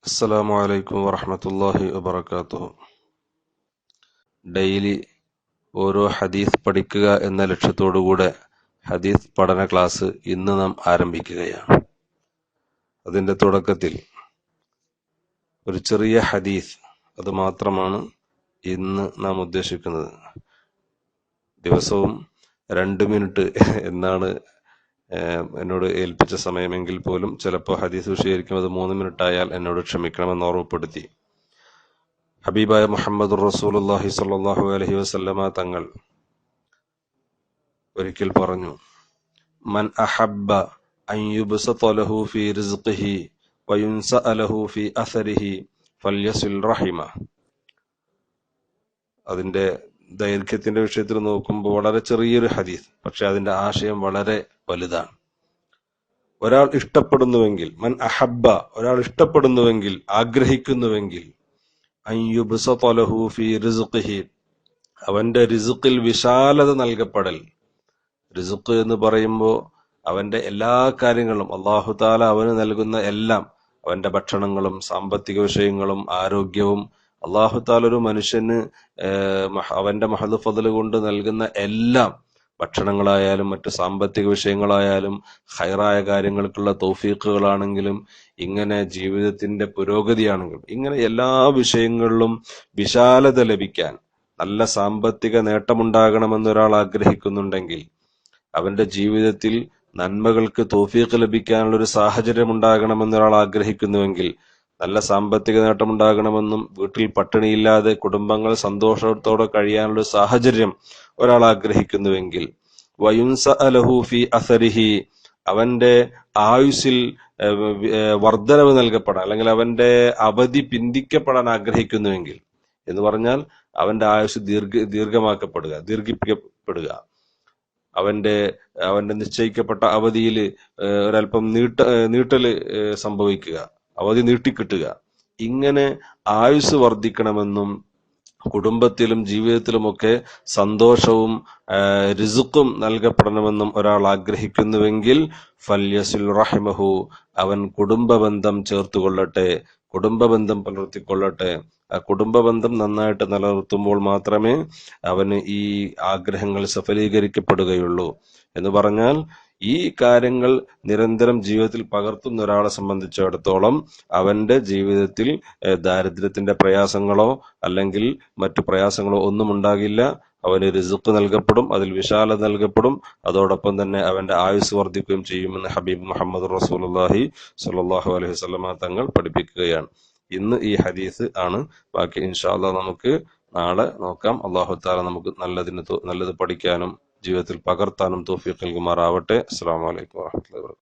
അസ്സലാമു അലൈക്കും വറഹ്മത്തുള്ളാഹി വബറകാതുഹു. ഡെയിലി ഓരോ ഹദീസ് പഠിക്കുക എന്ന ലക്ഷ്യത്തോടുകൂടെ ഹദീസ് പഠന ക്ലാസ് ഇന്ന് നാം ആരംഭിക്കുകയാണ്. അതിൻ്റെ തുടക്കത്തിൽ ഒരു ചെറിയ ഹദീസ് അത് മാത്രമാണ് ഇന്ന് നാം ഉദ്ദേശിക്കുന്നത്. ദിവസവും 2 മിനിറ്റ് എന്നാണ് എന്നോട് ഏൽപ്പിച്ച സമയമെങ്കിൽ പോലും ചിലപ്പോൾ ഹദീസ് വിഷയമായിരിക്കും അത് 3 മിനിറ്റ് ആയാൽ എന്നോട് ക്ഷമിക്കണമെന്ന് ഓർമ്മപ്പെടുത്തി. ഹബീബായ മുഹമ്മദുർ റസൂലുള്ളാഹി സ്വല്ലല്ലാഹു അലൈഹി വസല്ലമ തങ്ങൾ ഒരിക്കൽ പറഞ്ഞു, മൻ അഹബ്ബ അൻ യുബ്സത ലഹു ഫീ റിസ്ഖിഹി വയുൻസഅ ലഹു ഫീ അസരിഹി ഫൽയസിൽ റഹിമ. അതിന്റെ ദൈർഘ്യത്തിന്റെ വിഷയത്തിൽ നോക്കുമ്പോൾ വളരെ ചെറിയൊരു ഹദീസ്, പക്ഷെ അതിന്റെ ആശയം വളരെ വലുതാണ്. ഒരാൾ ഇഷ്ടപ്പെടുന്നുവെങ്കിൽ, മൻ അഹബ്ബ ഒരാൾ ഇഷ്ടപ്പെടുന്നുവെങ്കിൽ, ആഗ്രഹിക്കുന്നുവെങ്കിൽ, അൻ യുബ്സത ലഹു ഫീ റിസ്ഖിഹി അവന്റെ റിസ്ഖിൽ വിശാലത നൽകപ്പെടൽ. റിസ്ഖ് എന്ന് പറയുമ്പോൾ അവന്റെ എല്ലാ കാര്യങ്ങളും അല്ലാഹു തആല അവന് നൽകുന്ന എല്ലാം, അവന്റെ ഭക്ഷണങ്ങളും സാമ്പത്തിക വിഷയങ്ങളും ആരോഗ്യവും, അല്ലാഹു തആല ഒരു മനുഷ്യന് അവന്റെ മഹദ് ഫദ്ല് കൊണ്ട് നൽകുന്ന എല്ലാം, ഭക്ഷണങ്ങളായാലും മറ്റു സാമ്പത്തിക വിഷയങ്ങളായാലും ഖൈറായ കാര്യങ്ങൾക്കുള്ള തൗഫീഖുകളാണെങ്കിലും ഇങ്ങനെ ജീവിതത്തിന്റെ പുരോഗതിയാണെങ്കിലും ഇങ്ങനെ എല്ലാ വിഷയങ്ങളിലും വിശാലത ലഭിക്കാൻ, നല്ല സാമ്പത്തിക നേട്ടമുണ്ടാകണമെന്നൊരാൾ ആഗ്രഹിക്കുന്നുണ്ടെങ്കിൽ, അവന്റെ ജീവിതത്തിൽ നന്മകൾക്ക് തൗഫീഖ് ലഭിക്കാനുള്ള ഒരു സാഹചര്യം ഉണ്ടാകണമെന്നൊരാൾ ആഗ്രഹിക്കുന്നുവെങ്കിൽ, നല്ല സാമ്പത്തിക നേട്ടമുണ്ടാകണമെന്നും വീട്ടിൽ പട്ടിണിയില്ലാതെ കുടുംബങ്ങൾ സന്തോഷത്തോടെ കഴിയാനുള്ള സാഹചര്യം ഒരാൾ ആഗ്രഹിക്കുന്നുവെങ്കിൽ, വയുൻസഅ ലഹു ഫീ അസരിഹി അവന്റെ ആയുസ്സിൽ വർധനവ് നൽകപ്പെടാൻ, അല്ലെങ്കിൽ അവന്റെ അവധി പിന്തിക്കപ്പെടാൻ ആഗ്രഹിക്കുന്നുവെങ്കിൽ, എന്ന് പറഞ്ഞാൽ അവന്റെ ആയുസ് ദീർഘിപ്പിക്കപ്പെടുക, അവന്റെ നിശ്ചയിക്കപ്പെട്ട അവധിയിൽ ഒരല്പം നീട്ടല് സംഭവിക്കുക, അവധി നീട്ടിക്കിട്ടുക, ഇങ്ങനെ ആയുസ് വർദ്ധിക്കണമെന്നും കുടുംബത്തിലും ജീവിതത്തിലുമൊക്കെ സന്തോഷവും റിസ്ഖും നൽകപ്പെടണമെന്നും ഒരാൾ ആഗ്രഹിക്കുന്നുവെങ്കിൽ ഫൽയസിൽ റഹിമഹു അവൻ കുടുംബബന്ധം ചേർത്തുകൊള്ളട്ടെ, കുടുംബബന്ധം പുലർത്തിക്കൊള്ളട്ടെ. ആ കുടുംബബന്ധം നന്നായിട്ട് നിലനിർത്തുമ്പോൾ മാത്രമേ അവന് ഈ ആഗ്രഹങ്ങൾ സഫലീകരിക്കപ്പെടുകയുള്ളൂ. എന്ന് പറഞ്ഞാൽ ഈ കാര്യങ്ങൾ നിരന്തരം ജീവിതത്തിൽ പകർത്തുന്ന ഒരാളെ സംബന്ധിച്ചിടത്തോളം അവന്റെ ജീവിതത്തിൽ ദാരിദ്ര്യത്തിന്റെ പ്രയാസങ്ങളോ അല്ലെങ്കിൽ മറ്റു പ്രയാസങ്ങളോ ഒന്നും ഉണ്ടാകില്ല. അവന് റിസ്ഖ് നൽകപ്പെടും, അതിൽ വിശാലത നൽകപ്പെടും, അതോടൊപ്പം തന്നെ അവന്റെ ആയുസ് വർദ്ധിക്കുകയും ചെയ്യുമെന്ന് ഹബീബ് മുഹമ്മദ് റസൂലുള്ളാഹി സ്വല്ലല്ലാഹു അലൈഹി വസല്ലമ തങ്ങൾ പഠിപ്പിക്കുകയാണ്. ഇന്ന് ഈ ഹദീസ് ആണ്. ബാക്കി ഇൻഷാ അല്ലാഹ് നമുക്ക് നാളെ നോക്കാം. അല്ലാഹു തആല നമുക്ക് നല്ലത് പഠിക്കാനും ജീവിതത്തിൽ പകർത്താനും തൗഫീഖ് നൽകുമാറാവട്ടെ. അസ്സലാമു അലൈക്കും വറഹ്മത്തുള്ളാഹി വബറകാതുഹു.